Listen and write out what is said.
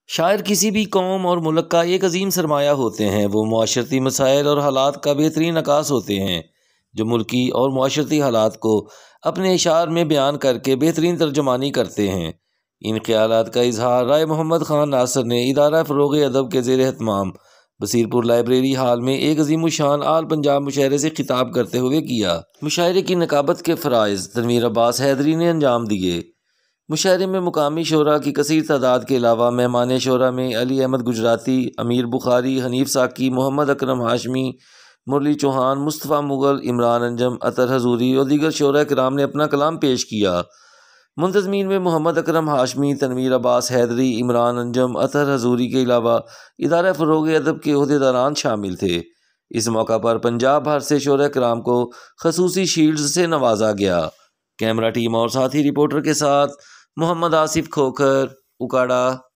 शायर किसी भी कौम और मुल्क का एक अजीम सरमाया होते हैं। वो माशरती मसाइल और हालात का बेहतरीन अक्कास होते हैं, जो मुल्की और माशरती हालात को अपने इशार में बयान करके बेहतरीन तर्जुमानी करते हैं। इन ख्यालात का इजहार राय मोहम्मद ख़ान नासिर ने इदारा फ़रोग़ अदब के ज़ेर एहतमाम बसीरपुर लाइब्रेरी हाल में एक अजीम शान आल पंजाब मुशायरे से खिताब करते हुए किया। मुशायरे की नकाबत के फ़राइज़ तनवीर अब्बास हैदरी ने अंजाम दिए। मुशायरे में मुकामी शोरा की कसीर तादाद के अलावा मेहमान शोरा में अली अहमद गुजराती, अमीर बुखारी, हनीफ साकी, मोहम्मद अकरम हाशमी, मुरली चौहान, मुस्तफ़ा मुग़ल, इमरान अंजम, अतर हजूरी और दीगर शोरा कराम ने अपना कलाम पेश किया। मुंतज़मीन में मोहम्मद अकरम हाशमी, तनवीर अब्बास हैदरी, इमरान अंजम, अतर हजूरी के अलावा इदारा फ़रोग़ अदब के ओहदेदारान शामिल थे। इस मौका पर पंजाब भर से शोरा कराम को खसूसी शील्ड्स से नवाजा गया। कैमरा टीम और साथी रिपोर्टर के साथ मोहम्मद आसिफ खोखर, उकाड़ा।